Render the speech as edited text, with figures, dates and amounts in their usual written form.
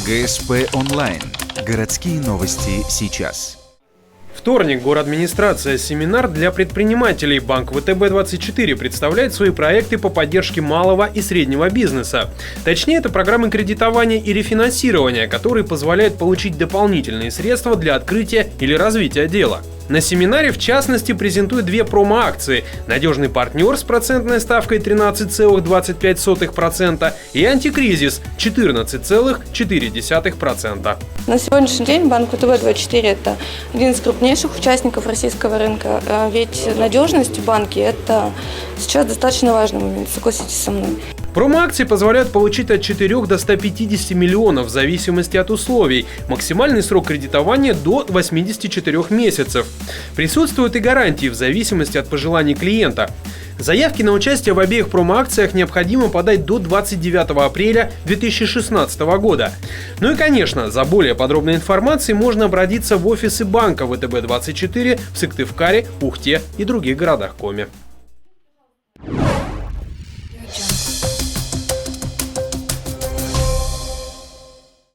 ГСП онлайн. Городские новости сейчас. Вторник. Городадминистрация «Семинар для предпринимателей». Банк ВТБ-24 представляет свои проекты по поддержке малого и среднего бизнеса. Точнее, это программы кредитования и рефинансирования, которые позволяют получить дополнительные средства для открытия или развития дела. На семинаре, в частности, презентуют две промо-акции: «Надежный партнер» с процентной ставкой 13,25% и «Антикризис» 14,4%. На сегодняшний день банк ВТБ-24 – это один из крупнейших участников российского рынка. Ведь надежность в банке – это сейчас достаточно важный момент, согласитесь со мной. Промо-акции позволяют получить от 4 до 150 миллионов в зависимости от условий. Максимальный срок кредитования до 84 месяцев. Присутствуют и гарантии в зависимости от пожеланий клиента. Заявки на участие в обеих промо-акциях необходимо подать до 29 апреля 2016 года. Ну и, конечно, за более подробной информацией можно обратиться в офисы банка ВТБ-24 в Сыктывкаре, Ухте и других городах Коми.